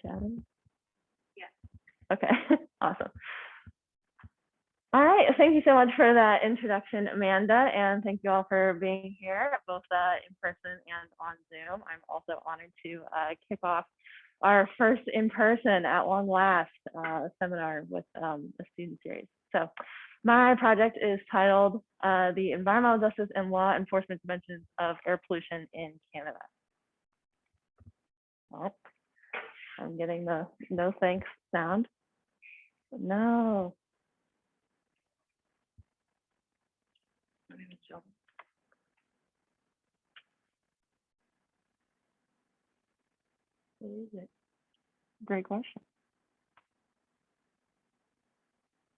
chatting? Yeah. Okay, awesome. All right, thank you so much for that introduction, Amanda, and thank you all for being here, both in person and on Zoom. I'm also honored to kick off our first in-person at long last seminar with a student series. So my project is titled The Environmental Justice and Law Enforcement Dimensions of Air Pollution in Canada. Oh, I'm getting the no thanks sound. No. What is it? Great question.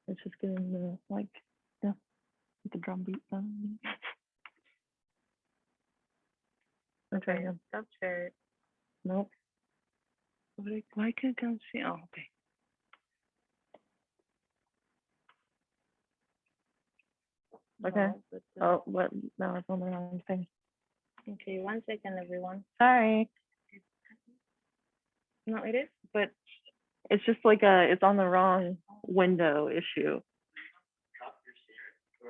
It's just getting the the drum beat sound. Okay, stop share. Nope. Why can't I see? Oh, okay. Okay. No, Oh, what? No, it's on the wrong thing. okay, 1 second, everyone. Sorry. No, it is, but It's just like it's on the wrong window issue.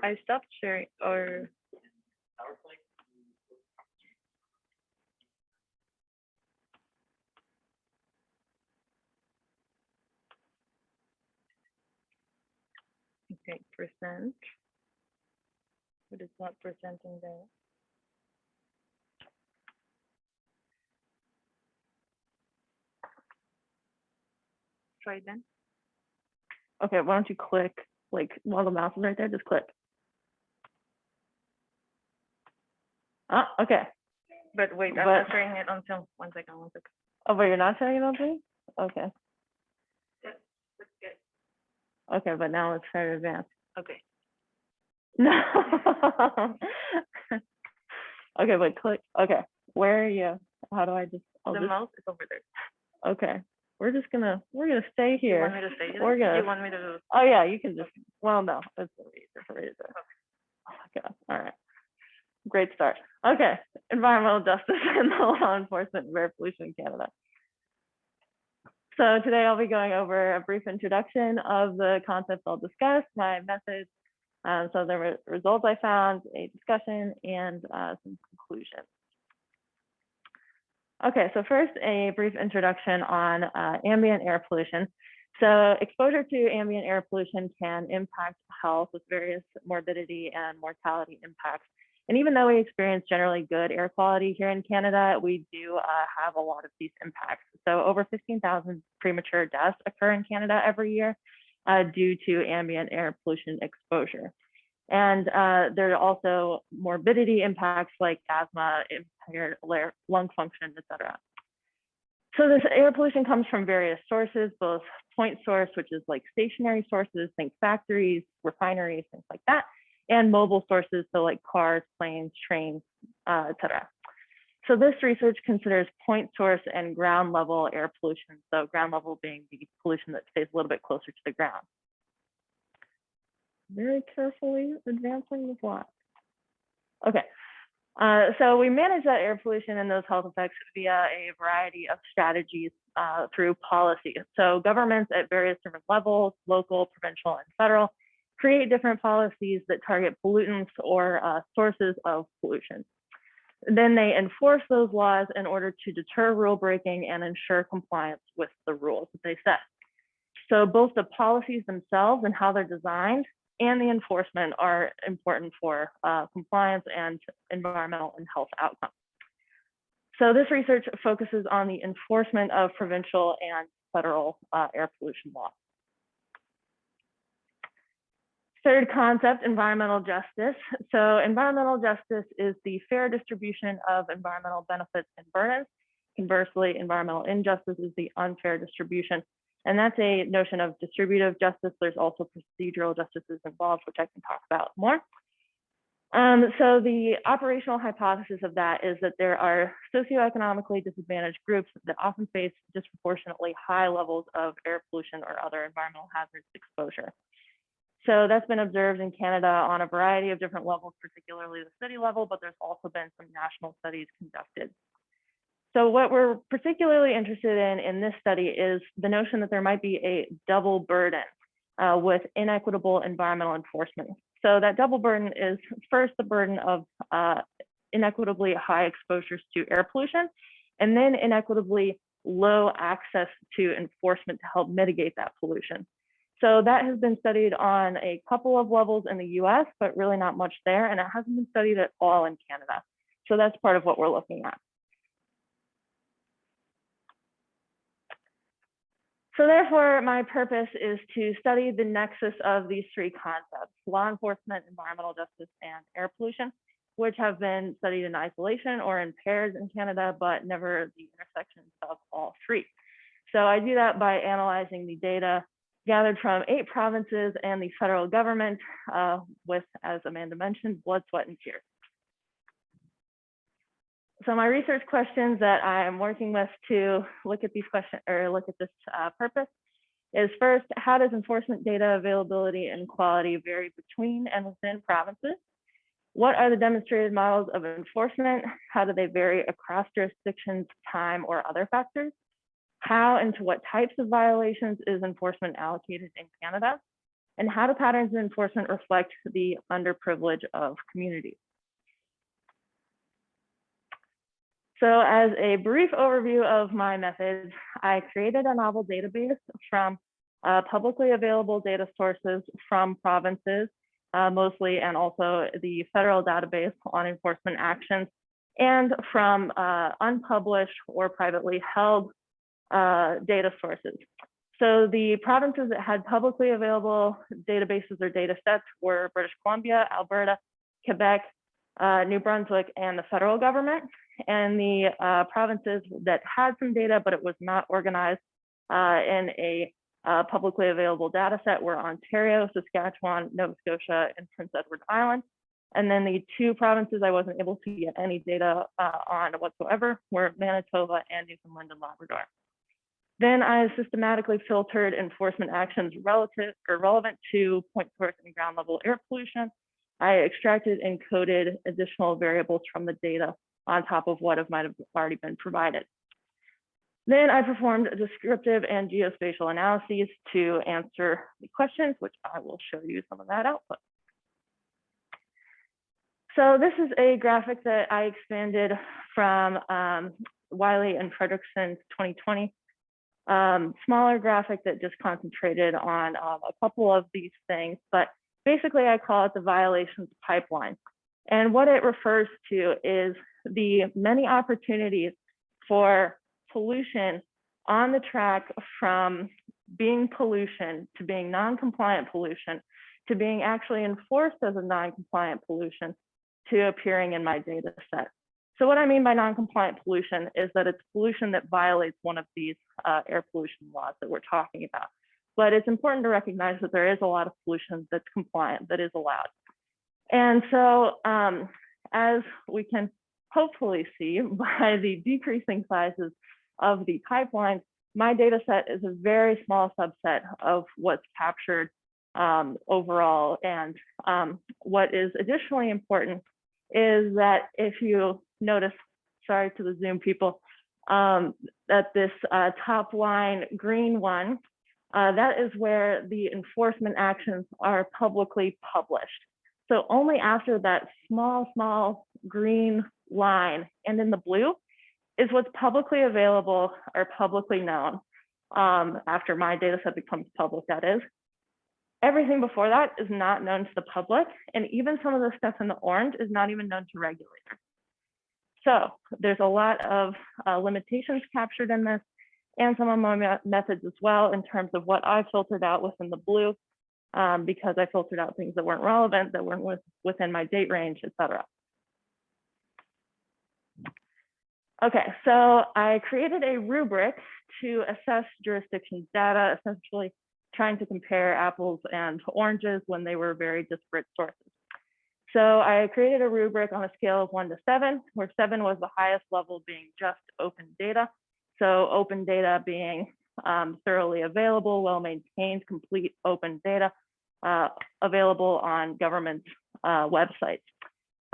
I stopped sharing or. Okay, present. But it's not presenting there. Try then. Okay, why don't you click, like, while the mouse is right there, just click. Ah, okay. But wait, I'm not sharing it until 1 second, 1 second. Oh, but you're not sharing it on me? Okay. That's good. Okay, but now it's very advanced. Okay. No. Okay, but click. Okay, where are you? How do I just? The mouse is over there. Okay, we're gonna stay here. You want me to stay here? We're gonna. You want me to? Oh yeah, you can just. Well, no, it's easier for me to do. Oh my God. All right. Great start. Okay, environmental justice and the law enforcement of air pollution in Canada. So today I'll be going over a brief introduction of the concepts I'll discuss, my methods, so the results I found, a discussion, and some conclusions. Okay, so first a brief introduction on ambient air pollution. So exposure to ambient air pollution can impact health with various morbidity and mortality impacts. And even though we experience generally good air quality here in Canada, we do have a lot of these impacts. So over 15,000 premature deaths occur in Canada every year due to ambient air pollution exposure. And there are also morbidity impacts like asthma, impaired lung function, et cetera. So this air pollution comes from various sources, both point source, which is like stationary sources, think factories, refineries, things like that, and mobile sources, so like cars, planes, trains, et cetera. So this research considers point source and ground level air pollution. So ground level being the pollution that stays a little bit closer to the ground. Very carefully advancing the plot. Okay, so we manage that air pollution and those health effects via a variety of strategies through policy. So governments at various different levels, local, provincial, and federal, create different policies that target pollutants or sources of pollution. Then they enforce those laws in order to deter rule breaking and ensure compliance with the rules that they set. So both the policies themselves and how they're designed and the enforcement are important for compliance and environmental and health outcomes. So this research focuses on the enforcement of provincial and federal air pollution laws. Third concept, environmental justice. So environmental justice is the fair distribution of environmental benefits and burdens. Conversely, environmental injustice is the unfair distribution. And that's a notion of distributive justice. There's also procedural justices involved, which I can talk about more. So the operational hypothesis of that is that there are socioeconomically disadvantaged groups that often face disproportionately high levels of air pollution or other environmental hazards exposure. So that's been observed in Canada on a variety of different levels, particularly the city level, but there's also been some national studies conducted. So what we're particularly interested in this study is the notion that there might be a double burden with inequitable environmental enforcement. So that double burden is first the burden of inequitably high exposures to air pollution, and then inequitably low access to enforcement to help mitigate that pollution. So that has been studied on a couple of levels in the US, but really not much there, and it hasn't been studied at all in Canada. So that's part of what we're looking at. So therefore, my purpose is to study the nexus of these three concepts: law enforcement, environmental justice, and air pollution, which have been studied in isolation or in pairs in Canada, but never the intersections of all three. So I do that by analyzing the data gathered from 8 provinces and the federal government with, as Amanda mentioned, blood, sweat, and tears. So my research questions that I am working with to look at these questions or look at this purpose is first, how does enforcement data availability and quality vary between and within provinces? What are the demonstrated models of enforcement? How do they vary across jurisdictions, time, or other factors? How and to what types of violations is enforcement allocated in Canada? And how do patterns of enforcement reflect the underprivilege of communities? So as a brief overview of my methods, I created a novel database from publicly available data sources from provinces, mostly, and also the federal database on enforcement actions, and from unpublished or privately held data sources. So the provinces that had publicly available databases or data sets were British Columbia, Alberta, Quebec, New Brunswick, and the federal government. And the provinces that had some data, but it was not organized in a publicly available data set were Ontario, Saskatchewan, Nova Scotia, and Prince Edward Island. And then the 2 provinces I wasn't able to get any data on whatsoever were Manitoba and Newfoundland and Labrador. Then I systematically filtered enforcement actions relevant to point source and ground level air pollution. I extracted and coded additional variables from the data on top of what might have already been provided. Then I performed descriptive and geospatial analyses to answer the questions, which I will show you some of that output. So this is a graphic that I expanded from Wiley and Fredrickson's 2020. Smaller graphic that just concentrated on a couple of these things, but basically I call it the violations pipeline. And what it refers to is the many opportunities for pollution on the track from being pollution to being non-compliant pollution to being actually enforced as a non-compliant pollution to appearing in my data set. So what I mean by non-compliant pollution is that it's pollution that violates one of these air pollution laws that we're talking about. But it's important to recognize that there is a lot of pollution that's compliant, that is allowed. And so as we can hopefully see by the decreasing sizes of the pipelines, my data set is a very small subset of what's captured overall. And what is additionally important is that if you notice, sorry to the Zoom people, that this top line green one, that is where the enforcement actions are publicly published. So only after that small green line and in the blue is what's publicly available or publicly known after my data set becomes public, that is. Everything before that is not known to the public, and even some of the stuff in the orange is not even known to regulators. So there's a lot of limitations captured in this, and some of my methods as well in terms of what I filtered out within the blue, because I filtered out things that weren't relevant, that weren't within my date range, et cetera. Okay, so I created a rubric to assess jurisdictions data, essentially trying to compare apples and oranges when they were very disparate sources. So I created a rubric on a scale of 1 to 7, where 7 was the highest level being just open data. So open data being thoroughly available, well-maintained, complete open data available on government websites.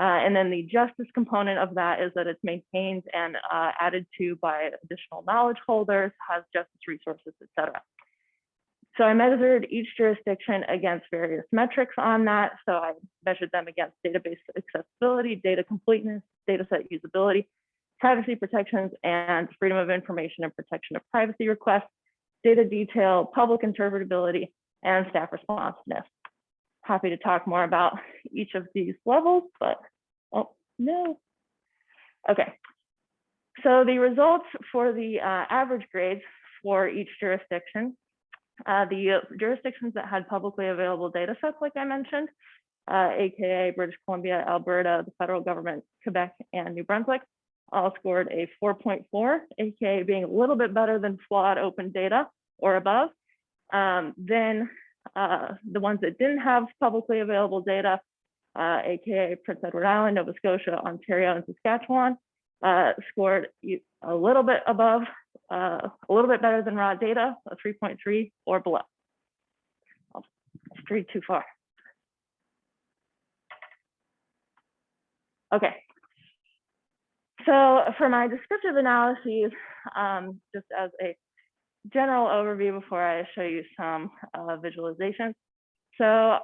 And then the justice component of that is that it's maintained and added to by additional knowledge holders, has justice resources, et cetera. So I measured each jurisdiction against various metrics on that. So I measured them against database accessibility, data completeness, dataset usability, privacy protections, and freedom of information and protection of privacy requests, data detail, public interpretability, and staff responsiveness. Happy to talk more about each of these levels, but oh no. Okay, so the results for the average grades for each jurisdiction. The jurisdictions that had publicly available data sets, like I mentioned, AKA British Columbia, Alberta, the federal government, Quebec, and New Brunswick, all scored a 4.4, AKA being a little bit better than flawed open data or above. Then the ones that didn't have publicly available data, AKA Prince Edward Island, Nova Scotia, Ontario, and Saskatchewan, scored a little bit above, a little bit better than raw data, a 3.3 or below. I'll strayed too far. Okay. So for my descriptive analyses, just as a general overview before I show you some visualizations. So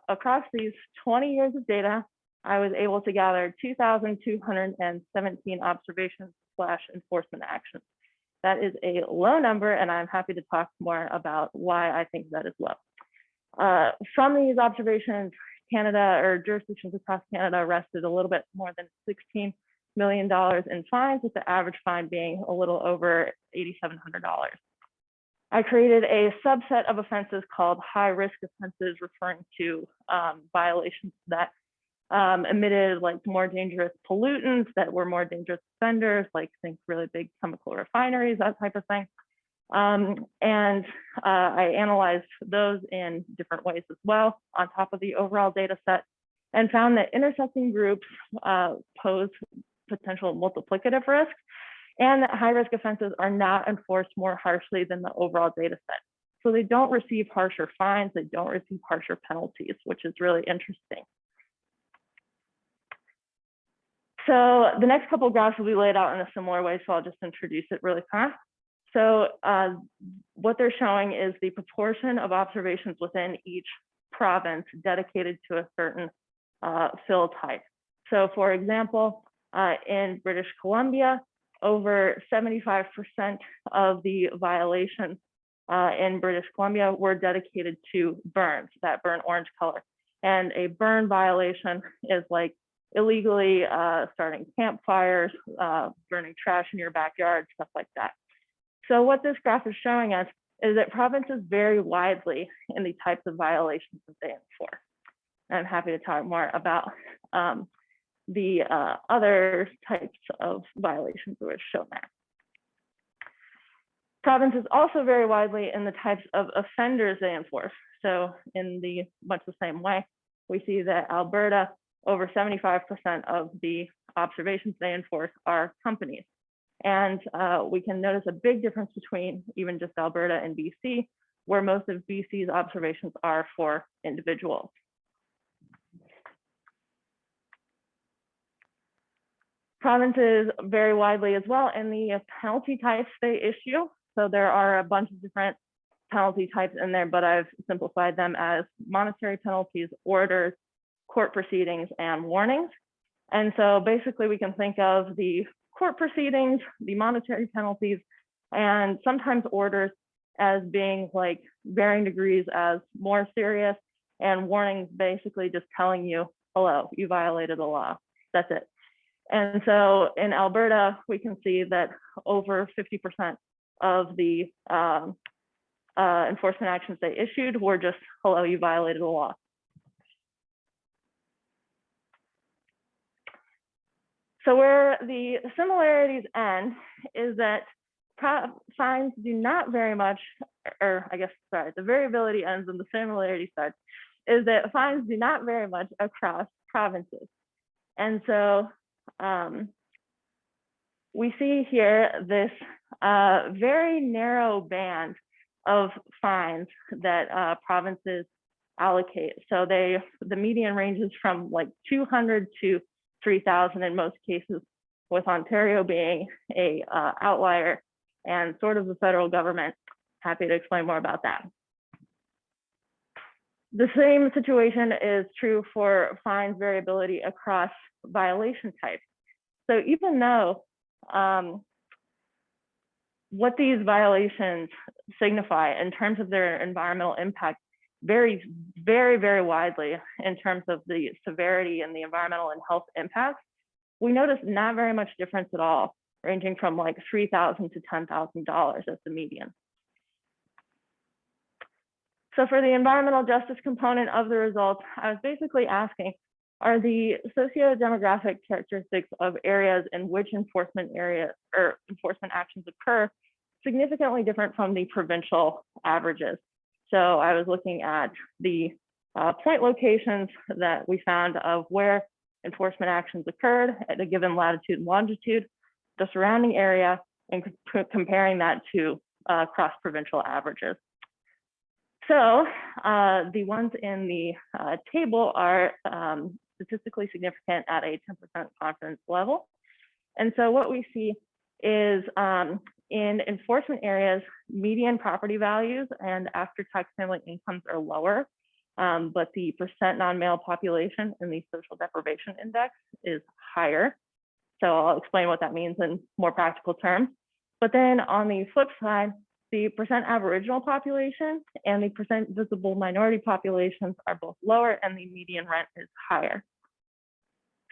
across these 20 years of data, I was able to gather 2,217 observations / enforcement actions. That is a low number, and I'm happy to talk more about why I think that is low. From these observations, Canada or jurisdictions across Canada arrested a little bit more than $16 million in fines, with the average fine being a little over $8,700. I created a subset of offenses called high-risk offenses, referring to violations that emitted like more dangerous pollutants, that were more dangerous offenders, like think really big chemical refineries, that type of thing. And I analyzed those in different ways as well, on top of the overall data set, and found that intersecting groups pose potential multiplicative risks, and that high-risk offenses are not enforced more harshly than the overall data set. So they don't receive harsher fines, they don't receive harsher penalties, which is really interesting. So the next couple of graphs will be laid out in a similar way, so I'll just introduce it really fast. So what they're showing is the proportion of observations within each province dedicated to a certain fill type. So for example, in British Columbia, over 75% of the violations in British Columbia were dedicated to burns, that burn orange color. And a burn violation is like illegally starting campfires, burning trash in your backyard, stuff like that. So what this graph is showing us is that provinces vary widely in the types of violations that they enforce. And I'm happy to talk more about the other types of violations that were shown there. Provinces also vary widely in the types of offenders they enforce. So in much the same way, we see that Alberta, over 75% of the observations they enforce are companies. And we can notice a big difference between even just Alberta and BC, where most of BC's observations are for individuals. Provinces vary widely as well in the penalty types they issue. So there are a bunch of different penalty types in there, but I've simplified them as monetary penalties, orders, court proceedings, and warnings. And so basically we can think of the court proceedings, the monetary penalties, and sometimes orders as being like varying degrees as more serious, and warnings basically just telling you, hello, you violated the law. That's it. And so in Alberta, we can see that over 50% of the enforcement actions they issued were just, hello, you violated the law. So where the similarities end is that fines do not very much, or I guess, sorry, the variability ends and the similarity starts, is that fines do not very much across provinces. And so we see here this very narrow band of fines that provinces allocate. So the median ranges from like 200 to 3,000 in most cases, with Ontario being a outlier and sort of the federal government. Happy to explain more about that. The same situation is true for fines variability across violation types. So even though what these violations signify in terms of their environmental impact varies very, very widely in terms of the severity and the environmental and health impacts, we notice not very much difference at all, ranging from like $3,000 to $10,000 as the median. So for the environmental justice component of the results, I was basically asking, are the socio-demographic characteristics of areas in which enforcement actions occur significantly different from the provincial averages? So I was looking at the point locations that we found of where enforcement actions occurred at a given latitude and longitude, the surrounding area, and comparing that to cross-provincial averages. So the ones in the table are statistically significant at a 10% confidence level. And so what we see is in enforcement areas, median property values and after-tax family incomes are lower, but the percent non-male population in the social deprivation index is higher. So I'll explain what that means in more practical terms. But then on the flip side, the percent Aboriginal population and the percent visible minority populations are both lower, and the median rent is higher.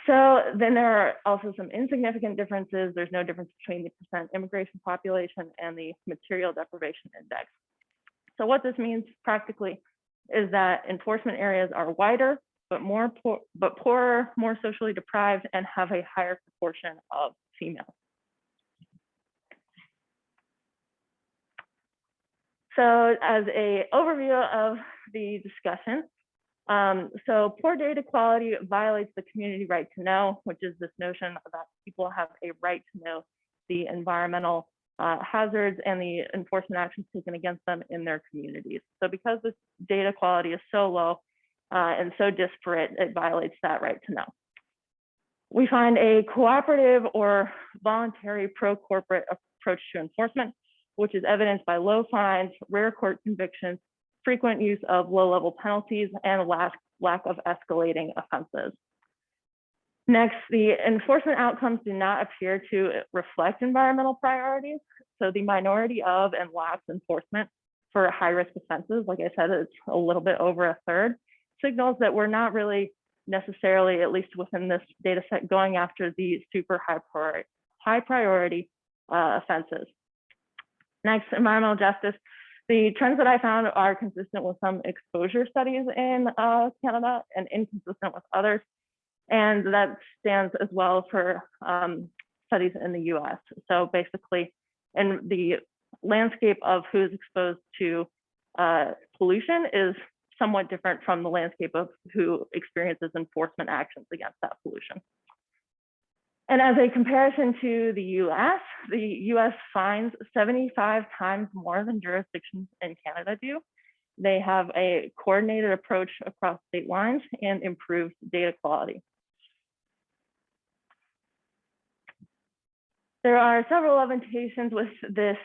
So then there are also some insignificant differences. There's no difference between the percent immigration population and the material deprivation index. So what this means practically is that enforcement areas are wider, but poorer, more socially deprived, and have a higher proportion of females. So as an overview of the discussion, so poor data quality violates the community right to know, which is this notion that people have a right to know the environmental hazards and the enforcement actions taken against them in their communities. So because this data quality is so low and so disparate, it violates that right to know. We find a cooperative or voluntary pro-corporate approach to enforcement, which is evidenced by low fines, rare court convictions, frequent use of low-level penalties, and lack of escalating offenses. Next, the enforcement outcomes do not appear to reflect environmental priorities. So the minority of and lax enforcement for high-risk offenses, like I said, it's a little bit over a third, signals that we're not really necessarily, at least within this data set, going after the super high priority offenses. Next, environmental justice. The trends that I found are consistent with some exposure studies in Canada and inconsistent with others. And that stands as well for studies in the US. So basically, in the landscape of who's exposed to pollution is somewhat different from the landscape of who experiences enforcement actions against that pollution. And as a comparison to the US fines 75 times more than jurisdictions in Canada do. They have a coordinated approach across state lines and improved data quality. There are several limitations with this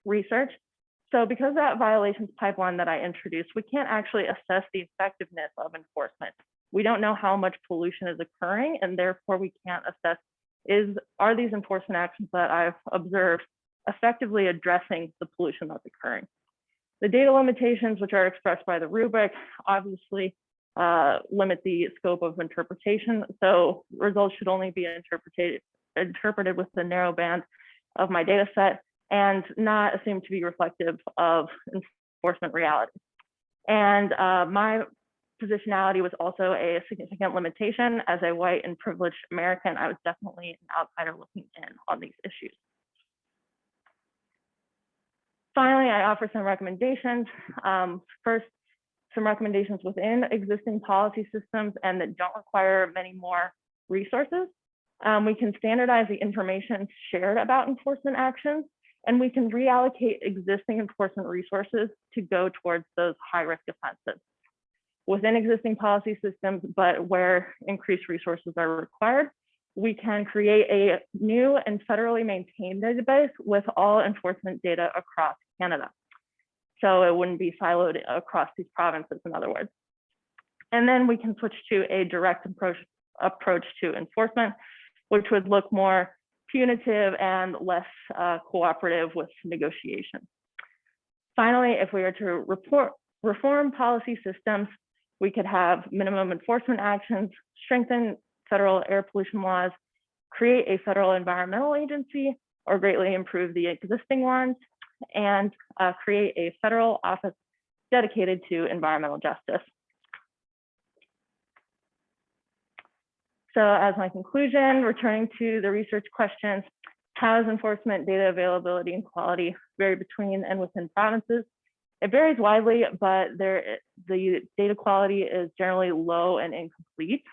research. So because of that violations pipeline that I introduced, we can't actually assess the effectiveness of enforcement. We don't know how much pollution is occurring, and therefore we can't assess are these enforcement actions that I've observed effectively addressing the pollution that's occurring. The data limitations, which are expressed by the rubric, obviously limit the scope of interpretation. So results should only be interpreted with the narrow band of my data set and not assumed to be reflective of enforcement reality. And my positionality was also a significant limitation. As a white and privileged American, I was definitely an outsider looking in on these issues. Finally, I offer some recommendations. First, some recommendations within existing policy systems and that don't require many more resources. We can standardize the information shared about enforcement actions, and we can reallocate existing enforcement resources to go towards those high-risk offenses. within existing policy systems, but where increased resources are required, we can create a new and federally maintained database with all enforcement data across Canada. So it wouldn't be siloed across these provinces, in other words. And then we can switch to a direct approach to enforcement, which would look more punitive and less cooperative with negotiation. Finally, if we are to reform policy systems, we could have minimum enforcement actions, strengthen federal air pollution laws, create a federal environmental agency, or greatly improve the existing ones, and create a federal office dedicated to environmental justice. So as my conclusion, returning to the research questions, how does enforcement data availability and quality vary between and within provinces? It varies widely, but the data quality is generally low and incomplete.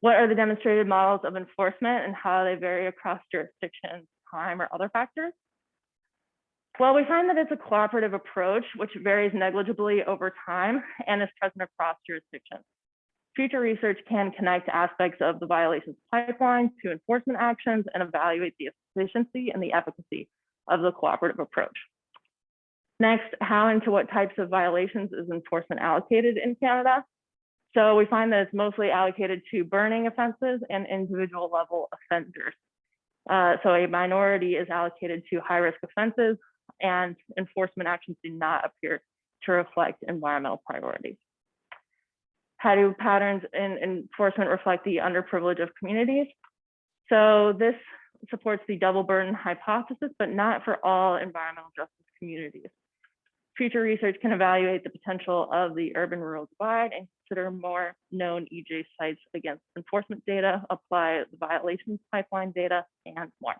What are the demonstrated models of enforcement and how they vary across jurisdictions, time, or other factors? Well, we find that it's a cooperative approach, which varies negligibly over time and is present across jurisdictions. Future research can connect aspects of the violations pipeline to enforcement actions and evaluate the efficiency and the efficacy of the cooperative approach. Next, how and to what types of violations is enforcement allocated in Canada? So we find that it's mostly allocated to burning offenses and individual level offenders. So a minority is allocated to high risk offenses, and enforcement actions do not appear to reflect environmental priorities. How do patterns in enforcement reflect the underprivileged of communities? So this supports the double burden hypothesis, but not for all environmental justice communities. Future research can evaluate the potential of the urban-rural divide and consider more known EJ sites against enforcement data, apply the violations pipeline data, and more.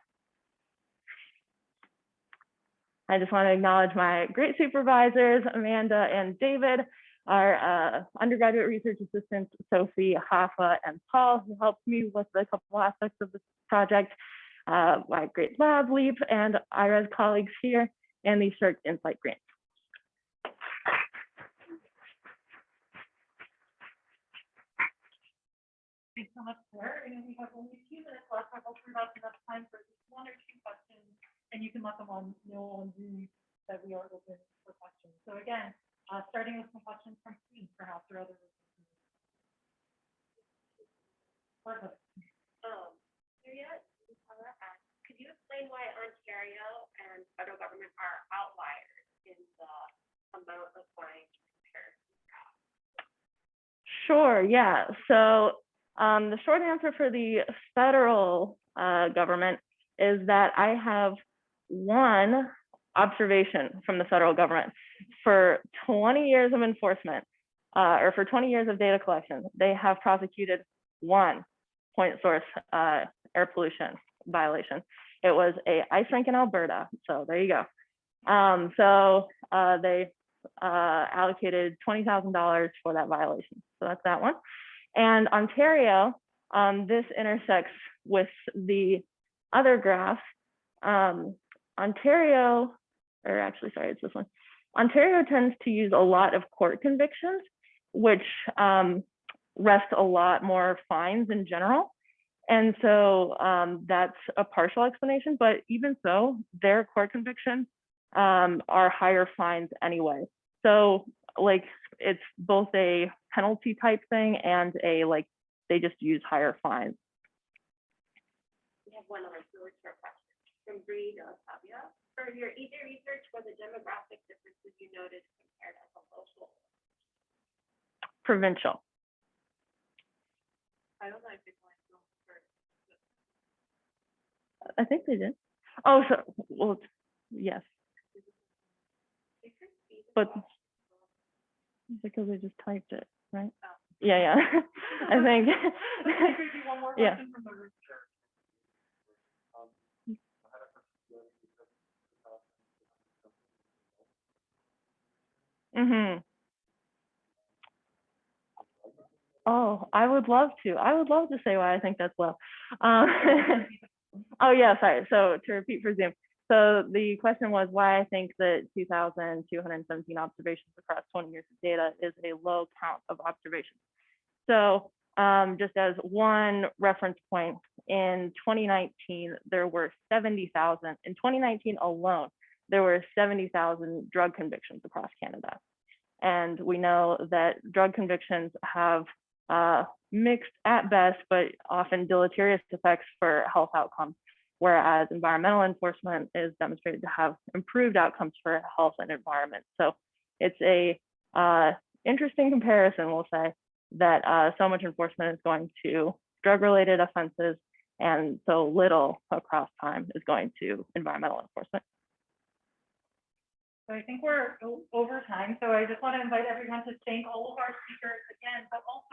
I just want to acknowledge my great supervisors, Amanda and David, our undergraduate research assistants, Sophie, Hafa, and Paul, who helped me with a couple aspects of this project, my great lab, LEAP, and IRES colleagues here, and the Shark Insight grant. Thanks so much, Claire. And we have only a few minutes left. I hope we've got enough time for just one or two questions, and you can let them know on Zoom that we are open for questions. So again, starting with some questions from students, perhaps, or other. Perfect. Could you explain why Ontario and federal government are outliers in the amount of fines compared to that? Sure, yeah. So the short answer for the federal government is that I have one observation from the federal government. For 20 years of enforcement, or for 20 years of data collection, they have prosecuted one point source air pollution violation. It was a ice rink in Alberta. So there you go. So they allocated $20,000 for that violation. So that's that one. And Ontario, this intersects with the other graph. Ontario, or actually, sorry, it's this one. Ontario tends to use a lot of court convictions, which rest a lot more fines in general. And so that's a partial explanation, but even so, their court convictions are higher fines anyway. So like it's both a penalty type thing and a like they just use higher fines. We have one other short question from Bree Sabia. For your EJ research, were the demographic differences you noticed compared as a local? Provincial. I don't know if it's like I think they did. Oh, so well, yes. But because I just typed it, right? Oh. Yeah. I think. One more Yeah. question from the room. Oh, I would love to. I would love to say why I think that's low. Oh yeah, sorry. So to repeat for Zoom. So the question was why I think that 2,217 observations across 20 years of data is a low count of observations. So just as one reference point, in 2019, there were 70,000, in 2019 alone, there were 70,000 drug convictions across Canada. And we know that drug convictions have mixed at best, but often deleterious effects for health outcomes, whereas environmental enforcement is demonstrated to have improved outcomes for health and environment. So it's a interesting comparison, we'll say, that so much enforcement is going to drug-related offenses and so little across time is going to environmental enforcement. So I think we're over time, so I just want to invite everyone to thank all of our speakers again, but also